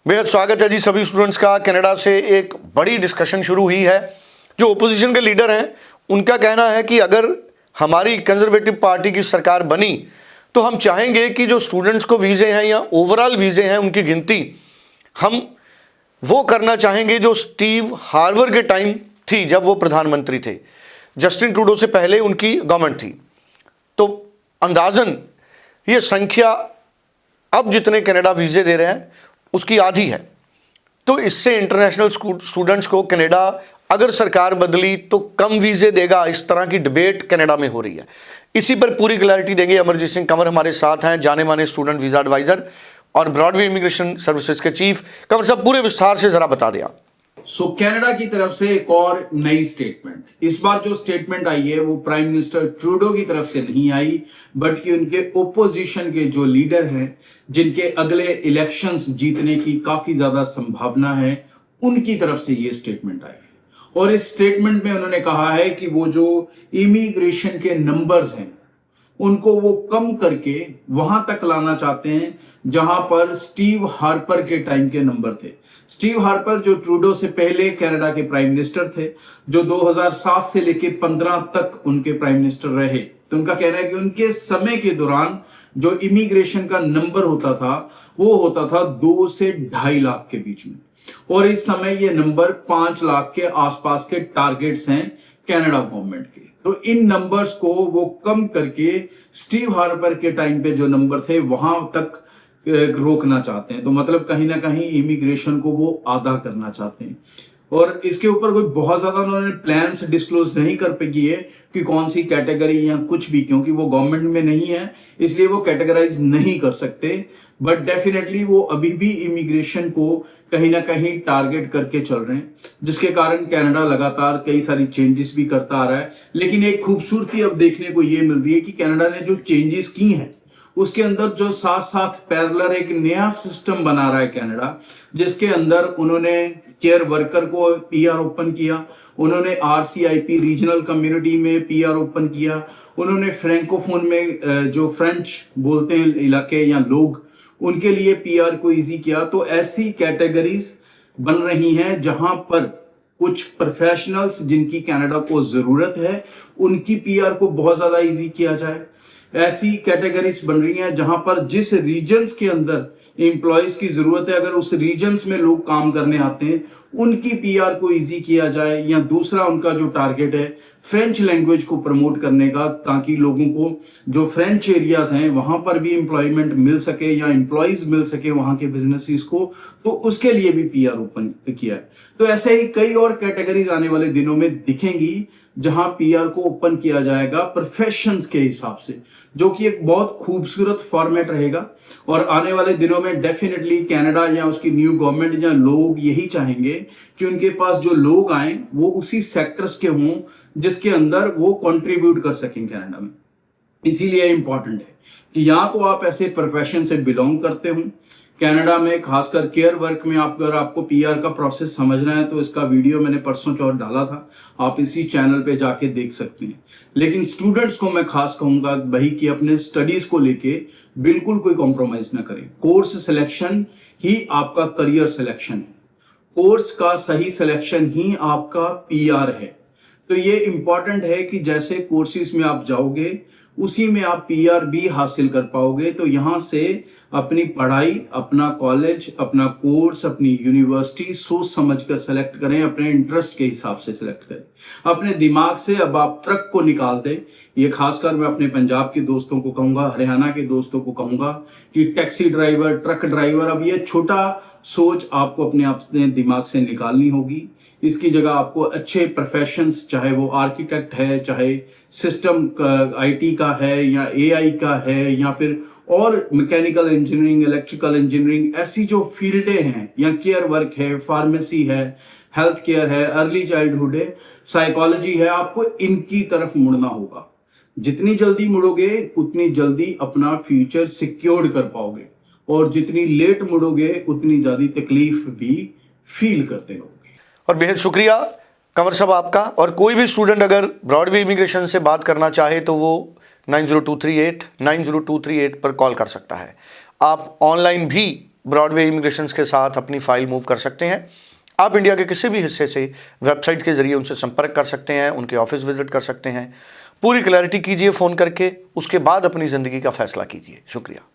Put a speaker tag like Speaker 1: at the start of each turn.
Speaker 1: बेहद स्वागत है जी सभी स्टूडेंट्स का। कनाडा से एक बड़ी डिस्कशन शुरू हुई है। जो ओपोजिशन के लीडर हैं उनका कहना है कि अगर हमारी कंजर्वेटिव पार्टी की सरकार बनी तो हम चाहेंगे कि जो स्टूडेंट्स को वीज़े हैं या ओवरऑल वीज़े हैं उनकी गिनती हम वो करना चाहेंगे जो स्टीव हार्पर के टाइम थी, जब वो प्रधानमंत्री थे। जस्टिन ट्रूडो से पहले उनकी गवर्नमेंट थी। तो अंदाजन ये संख्या अब जितने कनाडा वीज़े दे रहे हैं उसकी आधी है। तो इससे इंटरनेशनल स्टूडेंट्स को कनाडा अगर सरकार बदली तो कम वीज़े देगा, इस तरह की डिबेट कनाडा में हो रही है। इसी पर पूरी क्लैरिटी देंगे अमरजीत सिंह कंवर हमारे साथ हैं, जाने माने स्टूडेंट वीज़ा एडवाइज़र और ब्रॉडवे इमिग्रेशन सर्विसेज के चीफ। कंवर साहब पूरे विस्तार से ज़रा बता दें आप।
Speaker 2: कनाडा की तरफ से एक और नई स्टेटमेंट। इस बार जो स्टेटमेंट आई है वो प्राइम मिनिस्टर ट्रूडो की तरफ से नहीं आई, बल्कि उनके ओपोजिशन के जो लीडर हैं, जिनके अगले इलेक्शंस जीतने की काफी ज्यादा संभावना है, उनकी तरफ से ये स्टेटमेंट आई है। और इस स्टेटमेंट में उन्होंने कहा है कि वो जो इमिग्रेशन के नंबर्स हैं उनको वो कम करके वहां तक लाना चाहते हैं जहां पर स्टीव हार्पर के टाइम के नंबर थे। स्टीव हार्पर जो ट्रूडो से पहले कनाडा के प्राइम मिनिस्टर थे, जो 2007 से लेकर 15 तक उनके प्राइम मिनिस्टर रहे। तो उनका कहना है कि उनके समय के दौरान जो इमिग्रेशन का नंबर होता था वो होता था 2 से 2.5 लाख के बीच में, और इस समय ये नंबर 5 लाख के आसपास के टारगेट्स हैं कनाडा गवर्नमेंट के। तो इन नंबर्स को वो कम करके स्टीव हार्पर के टाइम पे जो नंबर थे वहां तक रोकना चाहते हैं। तो मतलब कहीं ना कहीं इमिग्रेशन को वो आधा करना चाहते हैं। और इसके ऊपर कोई बहुत ज्यादा उन्होंने प्लान्स डिस्क्लोज नहीं कर पाई है कि कौन सी कैटेगरी या कुछ भी, क्योंकि वो गवर्नमेंट में नहीं है, इसलिए वो कैटेगराइज नहीं कर सकते। बट डेफिनेटली वो अभी भी इमिग्रेशन को कहीं ना कहीं टारगेट करके चल रहे हैं, जिसके कारण कनाडा लगातार कई सारी चेंजेस भी करता आ रहा है। लेकिन एक खूबसूरती अब देखने को ये मिल रही है कि कनाडा ने जो चेंजेस की हैं उसके अंदर जो साथ साथ पैरेलल एक नया सिस्टम बना रहा है कनाडा, जिसके अंदर उन्होंने केयर वर्कर को पीआर ओपन किया, उन्होंने आरसीआईपी रीजनल कम्युनिटी में पीआर ओपन किया, उन्होंने फ्रैंकोफोन में जो फ्रेंच बोलते हैं इलाके या लोग, उनके लिए पीआर को इजी किया। तो ऐसी कैटेगरीज बन रही हैं जहां पर कुछ प्रोफेशनल्स जिनकी कनाडा को जरूरत है उनकी पीआर को बहुत ज्यादा इजी किया जाए। ऐसी कैटेगरीज बन रही हैं जहां पर जिस रीजन्स के अंदर एम्प्लॉयज की जरूरत है, अगर उस रीजन्स में लोग काम करने आते हैं उनकी पीआर को इजी किया जाए। या दूसरा उनका जो टारगेट है फ्रेंच लैंग्वेज को प्रमोट करने का, ताकि लोगों को जो फ्रेंच एरियाज हैं वहां पर भी एम्प्लॉयमेंट मिल सके या एम्प्लॉयज मिल सके वहां के बिजनेसेस को, तो उसके लिए भी पीआर ओपन किया है। तो ऐसे ही कई और कैटेगरीज आने वाले दिनों में दिखेंगी जहां पीआर को ओपन किया जाएगा प्रोफेशंस के हिसाब से, जो कि एक बहुत खूबसूरत फॉर्मेट रहेगा। और आने वाले दिनों में डेफिनेटली कनाडा या उसकी न्यू गवर्नमेंट या लोग यही चाहेंगे कि उनके पास जो लोग आए वो उसी सेक्टर्स के हों जिसके अंदर वो कंट्रीब्यूट कर सकें कनाडा में। इसीलिए इंपॉर्टेंट है कि या तो आप ऐसे प्रोफेशन से बिलोंग करते हो कनाडा में, खासकर केयर वर्क में अगर आपको पीआर का प्रोसेस समझना है तो इसका वीडियो मैंने परसों चौथ डाला था, आप इसी चैनल पे जाके देख सकते हैं। लेकिन स्टूडेंट्स को मैं खास कहूंगा भाई कि अपने स्टडीज को लेके बिल्कुल कोई कॉम्प्रोमाइज ना करें। कोर्स सिलेक्शन ही आपका करियर सिलेक्शन है, कोर्स का सही सिलेक्शन ही आपका पीआर है। तो ये इंपॉर्टेंट है कि जैसे कोर्सेज में आप जाओगे उसी में आप पीआर भी हासिल कर पाओगे। तो यहां से अपनी पढ़ाई, अपना कॉलेज, अपना कोर्स, अपनी यूनिवर्सिटी सोच समझकर सेलेक्ट करें, अपने इंटरेस्ट के हिसाब से सेलेक्ट करें। अपने दिमाग से अब आप ट्रक को निकाल दें। ये खासकर मैं अपने पंजाब के दोस्तों को कहूंगा, हरियाणा के दोस्तों को कहूंगा कि टैक्सी ड्राइवर, ट्रक ड्राइवर, अब ये छोटा सोच आपको अपने दिमाग से निकालनी होगी। इसकी जगह आपको अच्छे प्रोफेशंस, चाहे वो आर्किटेक्ट है, चाहे सिस्टम आईटी का है या एआई का है, या फिर और मैकेनिकल इंजीनियरिंग, इलेक्ट्रिकल इंजीनियरिंग, ऐसी जो फील्डें हैं, या केयर वर्क है, फार्मेसी है, हेल्थ केयर है, अर्ली चाइल्डहुड है, साइकोलॉजी है, आपको इनकी तरफ मुड़ना होगा। जितनी जल्दी मुड़ोगे उतनी जल्दी अपना फ्यूचर सिक्योर कर पाओगे, और जितनी लेट मुड़ोगे उतनी ज्यादा तकलीफ भी फील करते रहोगे।
Speaker 1: और बेहद शुक्रिया कंवर साहब आपका। और कोई भी स्टूडेंट अगर ब्रॉडवे इमिग्रेशन से बात करना चाहे तो वो 90238 90238 पर कॉल कर सकता है। आप ऑनलाइन भी ब्रॉडवे इमिग्रेशन के साथ अपनी फाइल मूव कर सकते हैं। आप इंडिया के किसी भी हिस्से से वेबसाइट के जरिए उनसे संपर्क कर सकते हैं, उनके ऑफिस विजिट कर सकते हैं। पूरी क्लैरिटी कीजिए फ़ोन करके, उसके बाद अपनी ज़िंदगी का फैसला कीजिए। शुक्रिया।